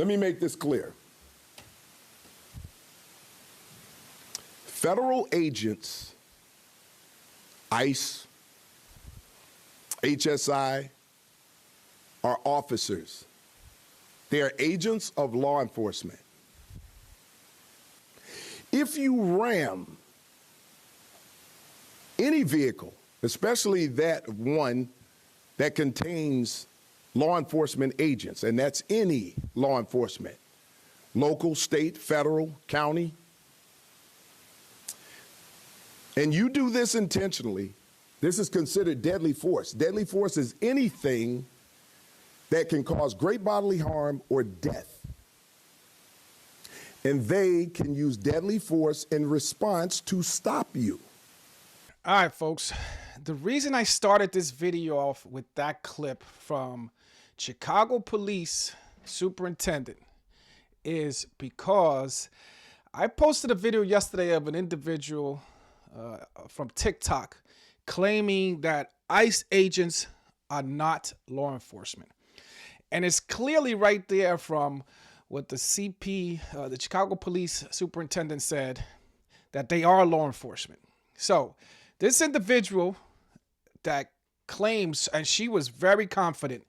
Let me make this clear. Federal agents, ICE, HSI, are officers. They are agents of law enforcement. If you ram any vehicle, especially that one that contains law enforcement agents, and that's any law enforcement, local, state, federal, county, and you do this intentionally, this is considered deadly force. Deadly force is anything that can cause great bodily harm or death. And they can use deadly force in response to stop you. All right, folks. The reason I started this video off with that clip from Chicago Police Superintendent is because I posted a video yesterday of an individual from TikTok claiming that ICE agents are not law enforcement. And it's clearly right there from what the CP, the Chicago Police Superintendent, said, that they are law enforcement. So this individual that claims, and she was very confident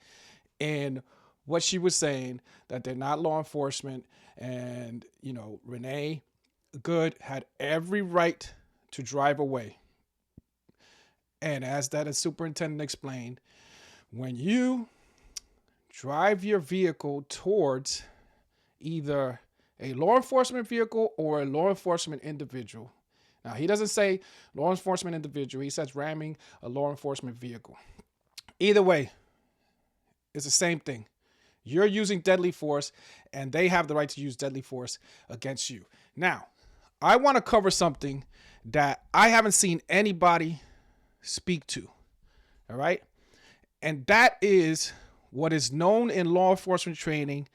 in what she was saying, that they're not law enforcement, and, you know, Renee Good had every right to drive away. And as that superintendent explained, when you drive your vehicle towards either a law enforcement vehicle or a law enforcement individual. Now, he doesn't say law enforcement individual. He says ramming a law enforcement vehicle. Either way, it's the same thing. You're using deadly force, and they have the right to use deadly force against you. Now, I want to cover something that I haven't seen anybody speak to, all right? And that is what is known in law enforcement training,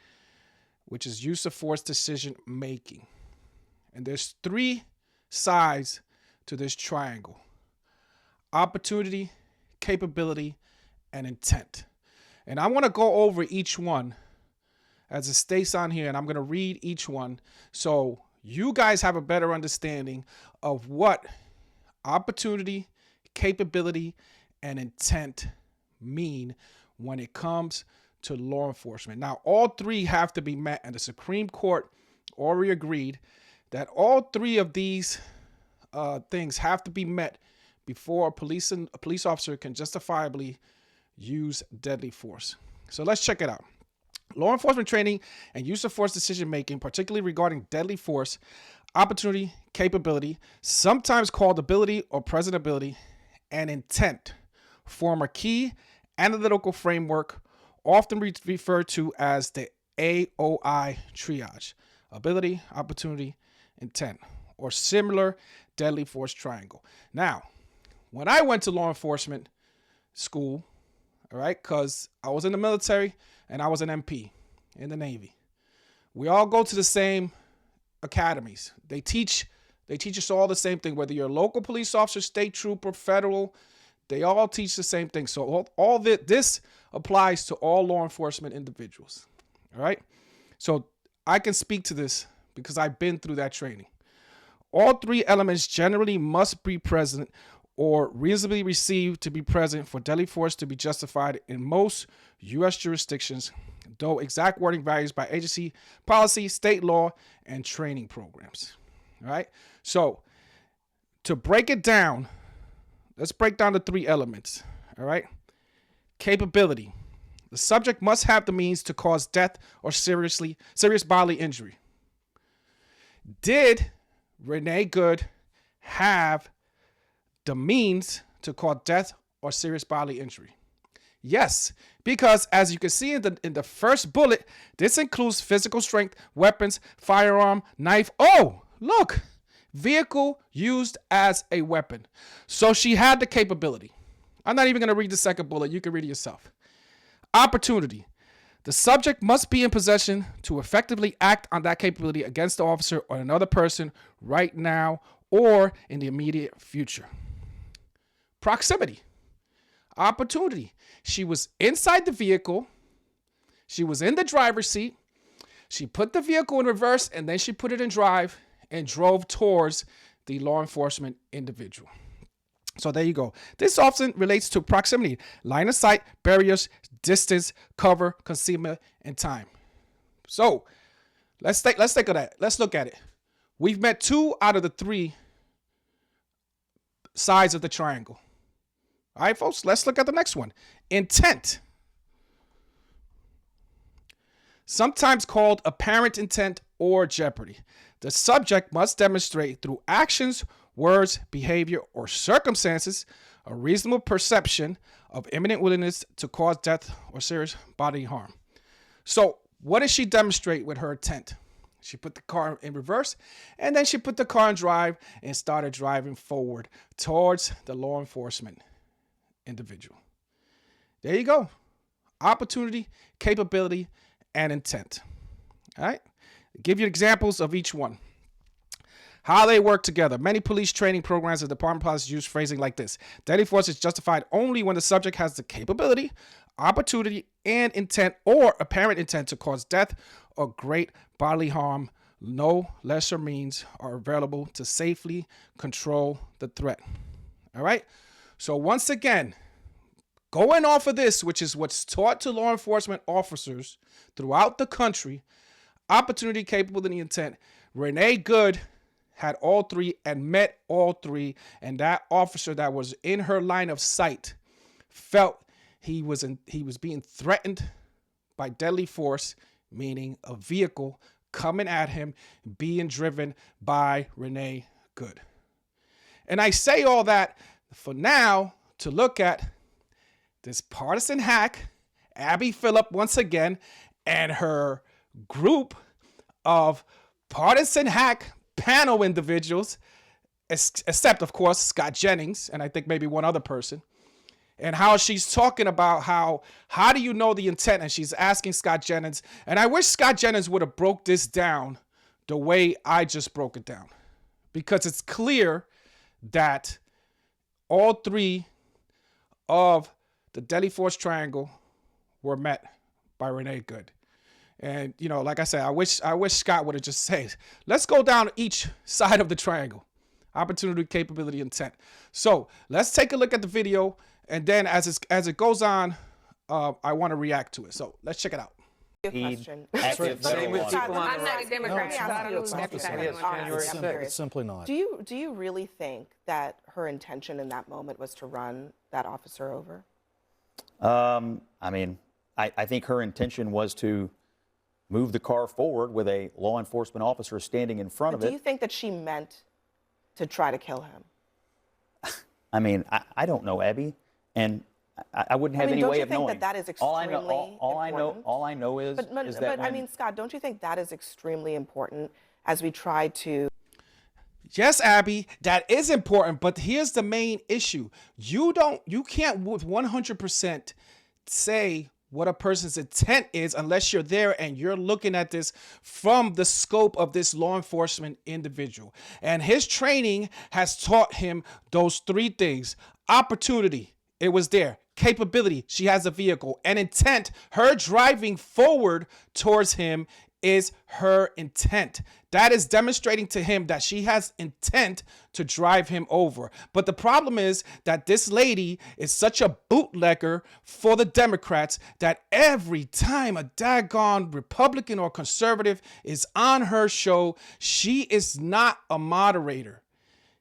which is use of force decision making. And there's three sides to this triangle: opportunity, capability, and intent. And I want to go over each one as it states on here, and I'm going to read each one so you guys have a better understanding of what opportunity, capability, and intent mean when it comes to law enforcement. Now, all three have to be met, and the Supreme Court already agreed that all three of these things have to be met before a police officer can justifiably use deadly force. So let's check it out. Law enforcement training and use of force decision making, particularly regarding deadly force, opportunity, capability, sometimes called ability or present ability, and intent, form a key analytical framework often referred to as the AOI triage: ability, opportunity, intent, or similar deadly force triangle. Now, when I went to law enforcement school, all right, because I was in the military and I was an MP in the Navy, we all go to the same academies. They teach us all the same thing, whether you're a local police officer, state trooper, federal. They all teach the same thing. So all this applies to all law enforcement individuals. All right. So I can speak to this because I've been through that training. All three elements generally must be present or reasonably received to be present for deadly force to be justified in most U.S. jurisdictions, though exact wording varies by agency, policy, state law, and training programs. All right. So to break it down, let's break down the three elements. All right. Capability. The subject must have the means to cause death or serious bodily injury. Did Renee Good have the means to cause death or serious bodily injury? Yes, because as you can see in the first bullet, this includes physical strength, weapons, firearm, knife. Oh, look, vehicle used as a weapon. So she had the capability. I'm not even going to read the second bullet. You can read it yourself. Opportunity. The subject must be in possession to effectively act on that capability against the officer or another person right now or in the immediate future. Proximity. Opportunity. She was inside the vehicle. She was in the driver's seat. She put the vehicle in reverse, and then she put it in drive and drove towards the law enforcement individual. So there you go. This often relates to proximity, line of sight, barriers, distance, cover, concealment, and time. So let's think of that. Let's look at it. We've met 2 out of the 3 sides of the triangle. All right, folks, let's look at the next one. Intent. Sometimes called apparent intent or jeopardy. The subject must demonstrate through actions, words, behavior, or circumstances a reasonable perception of imminent willingness to cause death or serious bodily harm. So what did she demonstrate with her intent? She put the car in reverse, and then she put the car in drive and started driving forward towards the law enforcement individual. There you go. Opportunity, capability, and intent. All right. I'll give you examples of each one. How they work together. Many police training programs and department policies use phrasing like this. Deadly force is justified only when the subject has the capability, opportunity, and intent or apparent intent to cause death or great bodily harm. No lesser means are available to safely control the threat. All right. So once again, going off of this, which is what's taught to law enforcement officers throughout the country, opportunity, capability, intent. Renee Good had all 3 and met all 3, and that officer that was in her line of sight felt he was being threatened by deadly force, meaning a vehicle coming at him, being driven by Renee Good. And I say all that for now to look at this partisan hack, Abby Phillip, once again, and her group of partisan hack panel individuals, except, of course, Scott Jennings, and I think maybe one other person, and how she's talking about how do you know the intent? And she's asking Scott Jennings, and I wish Scott Jennings would have broke this down the way I just broke it down, because it's clear that all 3 of the deadly force triangle were met by Renee Good. And, you know, like I said, I wish Scott would have just said, let's go down each side of the triangle. Opportunity, capability, intent. So let's take a look at the video. And then as it goes on, I want to react to it. So let's check it out. Question. Same with people on I'm not a Democrat. It's simply not. Do you really think that her intention in that moment was to run that officer over? I mean, I think her intention was to move the car forward with a law enforcement officer standing in front of it. Do you think that she meant to try to kill him? I mean, I don't know, Abby, and I wouldn't have any way of knowing. Don't you think that is extremely important? All I know is that. But I mean, Scott, don't you think that is extremely important as we try to? Yes, Abby, that is important, but here's the main issue. You can't with 100% say what a person's intent is unless you're there and you're looking at this from the scope of this law enforcement individual. And his training has taught him those 3 things. Opportunity, it was there. Capability, she has a vehicle. And intent, her driving forward towards him is her intent. That is demonstrating to him that she has intent to drive him over. But the problem is that this lady is such a bootlegger for the Democrats that every time a daggone Republican or conservative is on her show, she is not a moderator.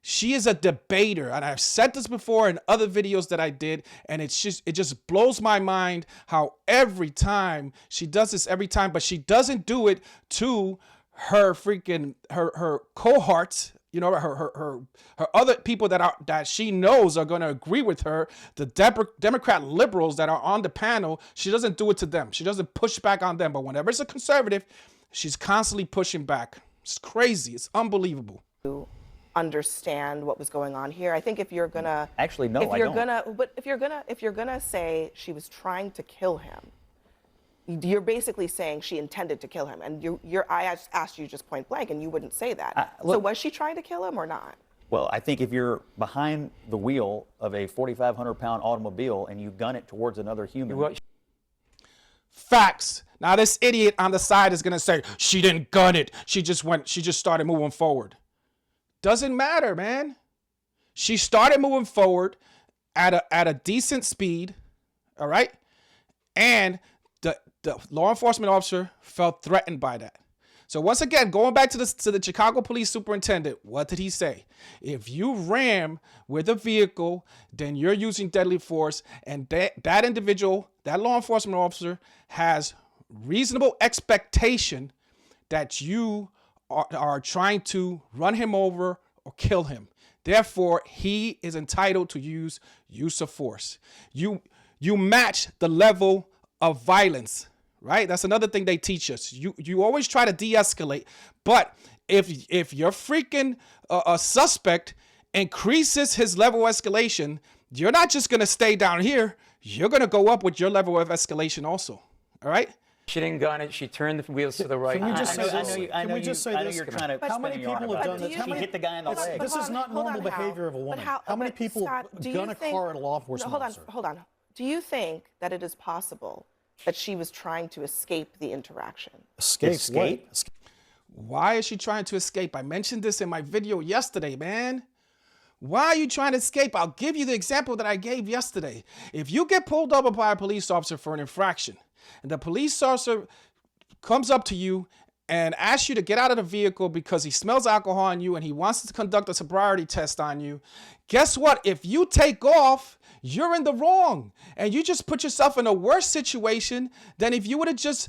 She is a debater, and I've said this before in other videos that I did, and it just blows my mind how every time she does this but she doesn't do it to her freaking her cohorts, you know, her other people that she knows are going to agree with her, the Democrat liberals that are on the panel. She doesn't do it to them. She doesn't push back on them, but whenever it's a conservative, she's constantly pushing back. It's crazy. It's unbelievable. Understand what was going on here. I think if you're gonna actually no, if you're gonna say she was trying to kill him, you're basically saying she intended to kill him. And I asked you just point blank, and you wouldn't say that. So was she trying to kill him or not? Well, I think if you're behind the wheel of a 4,500-pound automobile and you gun it towards another human. Facts. Now this idiot on the side is gonna say she didn't gun it. She just started moving forward. Doesn't matter, man. She started moving forward at a decent speed, all right? And the law enforcement officer felt threatened by that. So once again, going back to the Chicago police superintendent, what did he say? If you ram with a vehicle, then you're using deadly force, and that individual, that law enforcement officer, has reasonable expectation that you are trying to run him over or kill him. Therefore, he is entitled to use of force. You match the level of violence, right? That's another thing they teach us. You always try to de-escalate, but if your freaking suspect increases his level of escalation, you're not just gonna stay down here. You're gonna go up with your level of escalation also. All right. She didn't gun it. She turned the wheels to the right. Can we just say this? I Can know we just say this? you're trying to. How many people have done this? She hit the guy in the leg. This is not normal behavior of a woman. How many people gun a car at a law enforcement officer? Hold on. Do you think that it is possible that she was trying to escape the interaction? Escape? Why is she trying to escape? I mentioned this in my video yesterday, man. Why are you trying to escape? I'll give you the example that I gave yesterday. If you get pulled over by a police officer for an infraction, and the police officer comes up to you and asks you to get out of the vehicle because he smells alcohol on you and he wants to conduct a sobriety test on you, guess what? If you take off, you're in the wrong. And you just put yourself in a worse situation than if you would have just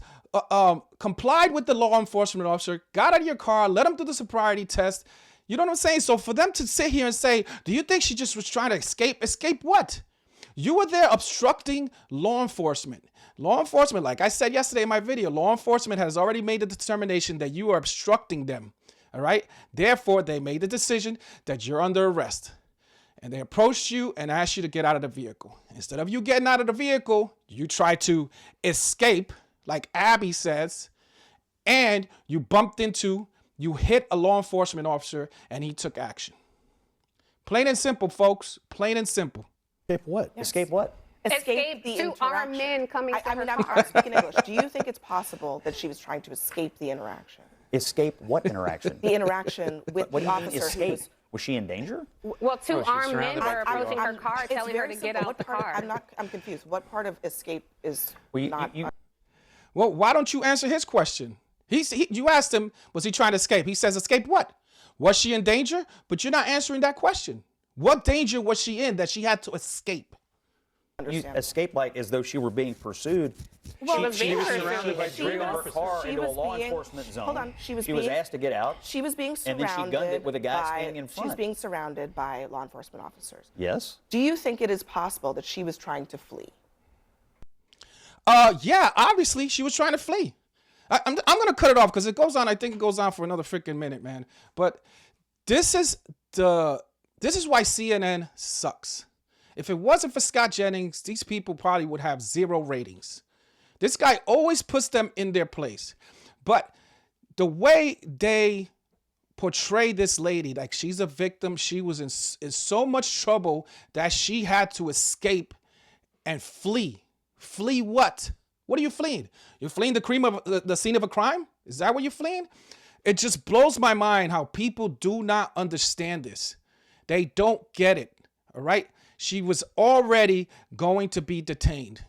complied with the law enforcement officer, got out of your car, let him do the sobriety test. You know what I'm saying? So for them to sit here and say, do you think she just was trying to escape? Escape what? You were there obstructing law enforcement. Law enforcement, like I said yesterday in my video, law enforcement has already made the determination that you are obstructing them, all right? Therefore, they made the decision that you're under arrest. And they approached you and asked you to get out of the vehicle. Instead of you getting out of the vehicle, you try to escape, like Abby says, and you hit a law enforcement officer and he took action. Plain and simple, folks, plain and simple. Escape what? Yes. Escape what? Escape the two interaction. armed men coming to her I'm car. speaking English. Do you think it's possible that she was trying to escape the interaction? Escape what interaction? The interaction with What do the you mean officer who escape? was. Was she in danger? Well, two she's armed men surrounded by were three approaching her officers. car, It's telling her very to get simple. out the What part car. I'm confused. What part of escape is not? Well, why don't you answer his question? You asked him, was he trying to escape? He says, escape what? Was she in danger? But you're not answering that question. What danger was she in that she had to escape? You escape like as though she were being pursued. Well, she was very surrounded by she three was- her car she into a was law being- enforcement zone. hold on, she was asked to get out. She was being And surrounded. then she gunned it with a guy by, standing in front. She was being surrounded by law enforcement officers. Yes. Do you think it is possible that she was trying to flee? Yeah, obviously she was trying to flee. I'm gonna cut it off because it goes on. I think it goes on for another freaking minute, man. But this is why CNN sucks. If it wasn't for Scott Jennings, these people probably would have 0 ratings. This guy always puts them in their place. But the way they portray this lady, like she's a victim, she was in so much trouble that she had to escape and flee. Flee what? What are you fleeing? You're fleeing the scene of a crime? Is that what you're fleeing? It just blows my mind how people do not understand this. They don't get it, all right? She was already going to be detained.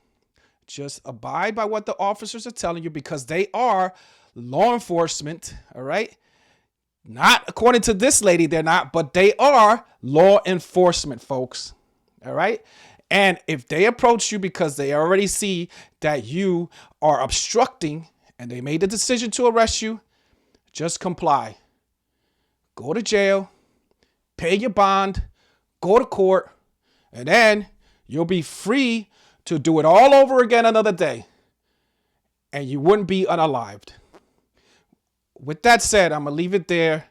Just abide by what the officers are telling you because they are law enforcement, all right? Not according to this lady, they're not, but they are law enforcement, folks, all right? And if they approach you because they already see that you are obstructing and they made the decision to arrest you, just comply. Go to jail, pay your bond, go to court, and then you'll be free to do it all over again another day. And you wouldn't be unalived. With that said, I'm going to leave it there,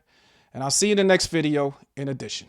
and I'll see you in the next video in addition.